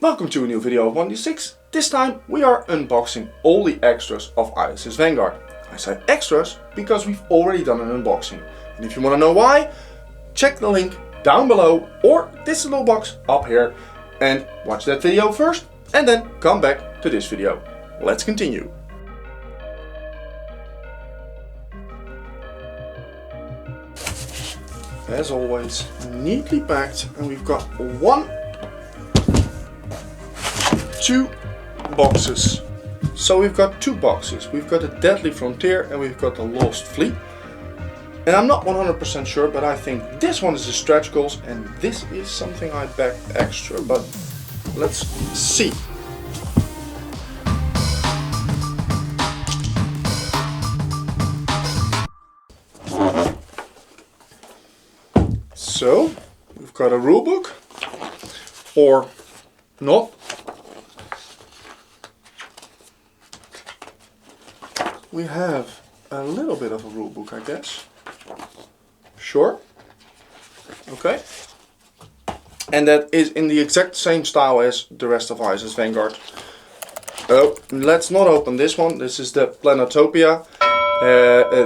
Welcome to a new video of 1d6. This time we are unboxing all the extras of ISS Vanguard. I say extras because we've already done an unboxing. And if you want to know why, check the link down below or this little box up here and watch that video first and then come back to this video. Let's continue. As always, neatly packed, and we've got two boxes. So we've got two boxes. We've got a Deadly Frontier and we've got the Lost Fleet. And I'm not 100% sure, but I think this one is the stretch goals and this is something I backed extra, but let's see. So we've got a rulebook, or not. We have a little bit of a rulebook, I guess. Sure. Okay. And that is in the exact same style as the rest of ISS Vanguard. Oh, let's not open this one. This is the Planetopia.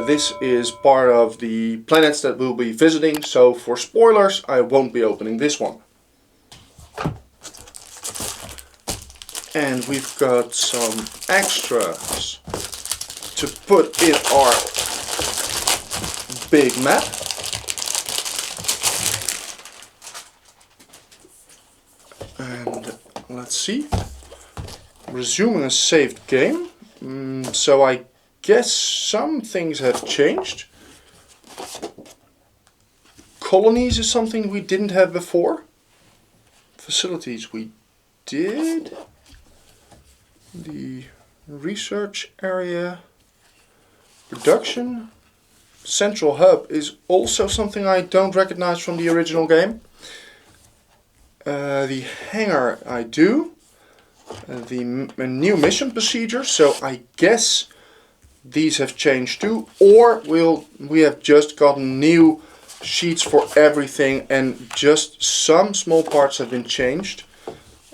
This is part of the planets that we'll be visiting, so for spoilers I won't be opening this one. And we've got some extras to put in our big map. And let's see. Resuming a saved game. So I guess some things have changed. Colonies is something we didn't have before. Facilities we did. The research area. Production. Central hub is also something I don't recognize from the original game. The hangar I do. The new mission procedure, so I guess these have changed too, or we have just gotten new sheets for everything and just some small parts have been changed.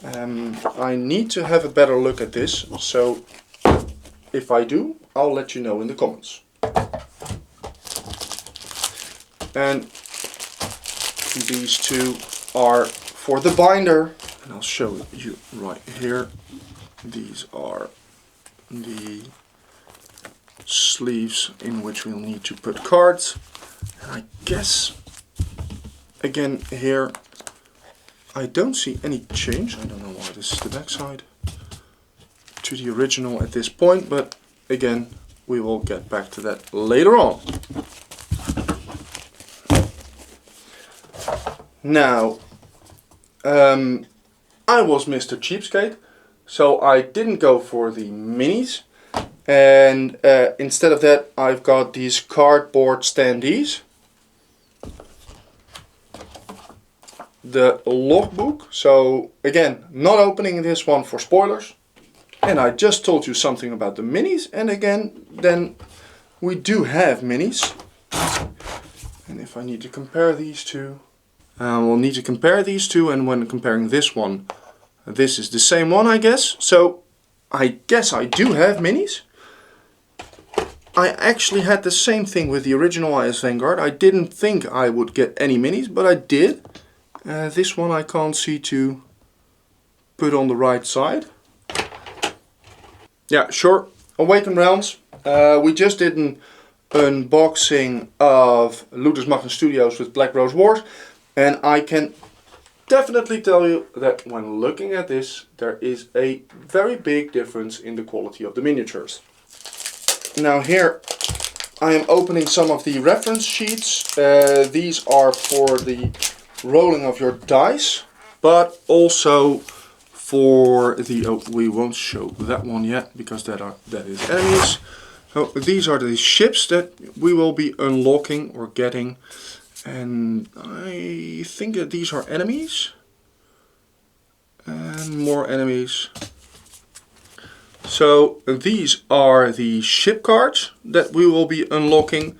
I need to have a better look at this, so if I do, I'll let you know in the comments. And these two are for the binder, and I'll show you right here. These are the sleeves in which we'll need to put cards. And I guess again here I don't see any change. I don't know why this is the back side to the original at this point, but again we will get back to that later on. Now I was Mr. Cheapskate, so I didn't go for the minis. And instead of that I've got these cardboard standees. The logbook, so again not opening this one for spoilers. And I just told you something about the minis, and again then we do have minis. And if I need to compare these two, we'll need to compare these two, and when comparing this one, this is the same one I guess. So I guess I do have minis. I actually had the same thing with the original ISS Vanguard. I didn't think I would get any minis, but I did. This one I can't see to put on the right side. Yeah, sure. Awaken Realms. We just did an unboxing of Ludus Magnus Studios with Black Rose Wars, and I can definitely tell you that when looking at this, there is a very big difference in the quality of the miniatures. Now here I am opening some of the reference sheets. These are for the rolling of your dice, but also for the, oh, we won't show that one yet because that is enemies. So these are the ships that we will be unlocking or getting, and I think that these are enemies and more enemies. So these are the ship cards that we will be unlocking,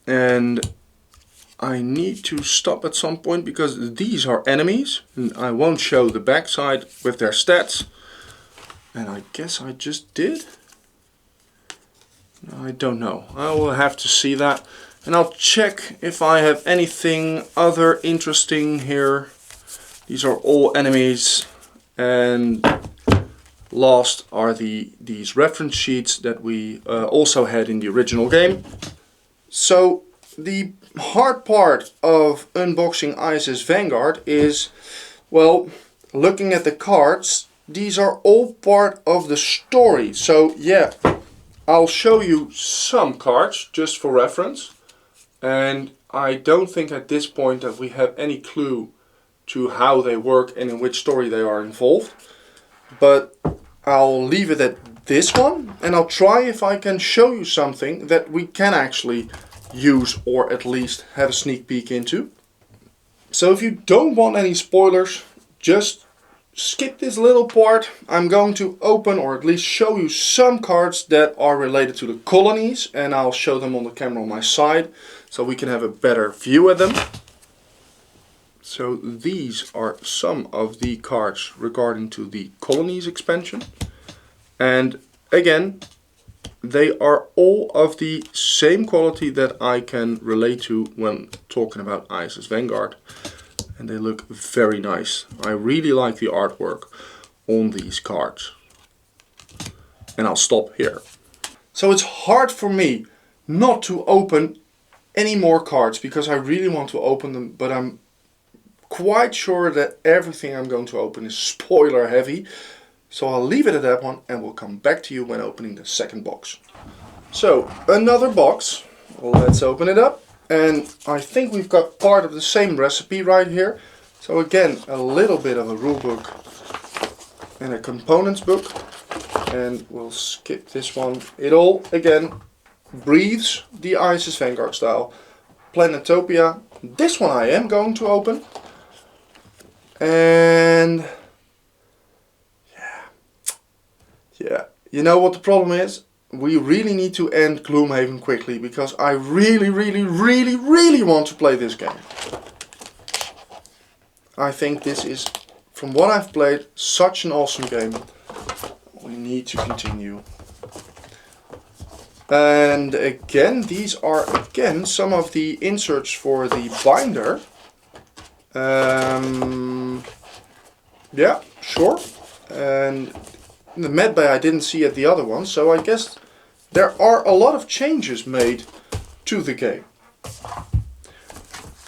and I need to stop at some point because these are enemies. And I won't show the backside with their stats. And I guess I just did. I don't know. I will have to see that. And I'll check if I have anything other interesting here. These are all enemies. And last are these reference sheets that we also had in the original game. So the hard part of unboxing ISS Vanguard is, well, looking at the cards. These are all part of the story. So yeah, I'll show you some cards just for reference. And I don't think at this point that we have any clue to how they work and in which story they are involved. But I'll leave it at this one, and I'll try if I can show you something that we can actually use or at least have a sneak peek into. So if you don't want any spoilers, just skip this little part. I'm going to open or at least show you some cards that are related to the colonies, and I'll show them on the camera on my side so we can have a better view at them. So these are some of the cards regarding to the colonies expansion. And again, they are all of the same quality that I can relate to when talking about ISS Vanguard. And they look very nice. I really like the artwork on these cards. And I'll stop here. So it's hard for me not to open any more cards because I really want to open them, but I'm quite sure that everything I'm going to open is spoiler heavy. So I'll leave it at that one and we'll come back to you when opening the second box. So another box, let's open it up. And I think we've got part of the same recipe right here. So again, a little bit of a rule book and a components book. And we'll skip this one. It all, again, breathes the ISS Vanguard style. Planetopia. This one I am going to open. And yeah, you know what the problem is? We really need to end Gloomhaven quickly because I really want to play this game. I think this is, from what I've played, such an awesome game. We need to continue. And again, these are again some of the inserts for the binder. Yeah, sure. And the medbay I didn't see at the other one, so I guess there are a lot of changes made to the game.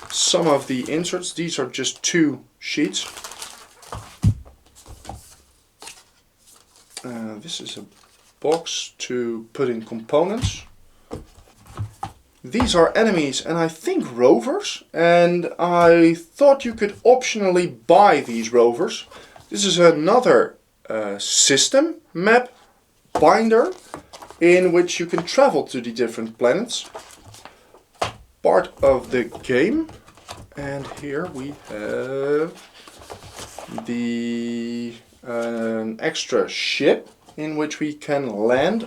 Some of the inserts, these are just 2 sheets. This is a box to put in components. These are enemies and I think rovers, and I thought you could optionally buy these rovers. This is another system map binder in which you can travel to the different planets. Part of the game. And here we have the extra ship in which we can land,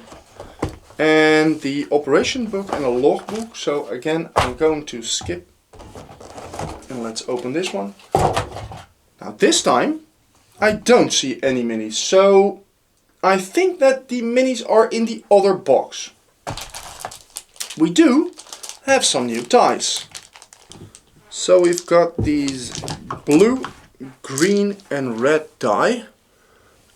and the operation book and a logbook. So again, I'm going to skip and let's open this one. Now this time I don't see any minis, so I think that the minis are in the other box. We do have some new dice. So we've got these blue, green and red die,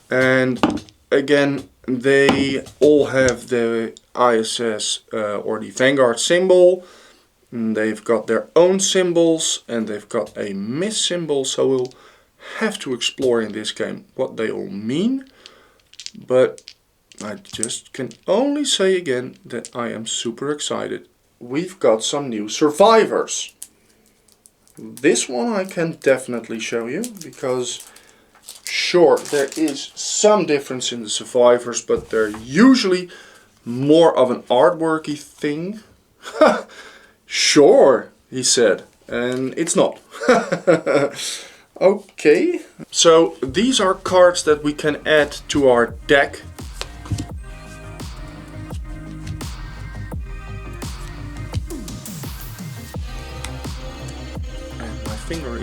and again they all have the ISS or the Vanguard symbol. And they've got their own symbols and they've got a miss symbol, so we'll have to explore in this game what they all mean. But I just can only say again that I am super excited. We've got some new survivors. This one I can definitely show you because sure, there is some difference in the survivors, but they're usually more of an artworky thing. Sure, he said, and it's not. Okay, so these are cards that we can add to our deck.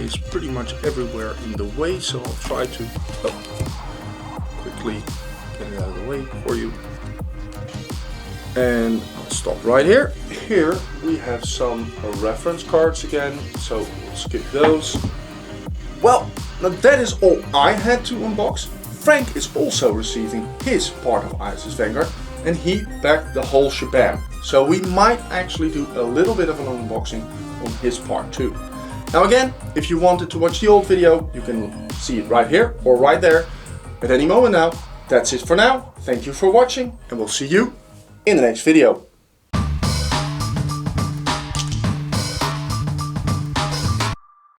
is pretty much everywhere in the way, so I'll try to quickly get it out of the way for you. And I'll stop right here. Here we have some reference cards again, so we'll skip those. Well, now that is all I had to unbox. Frank is also receiving his part of ISS Vanguard, and he backed the whole shebang. So we might actually do a little bit of an unboxing on his part too. Now again, if you wanted to watch the old video, you can see it right here or right there at any moment now. That's it for now. Thank you for watching, and we'll see you in the next video.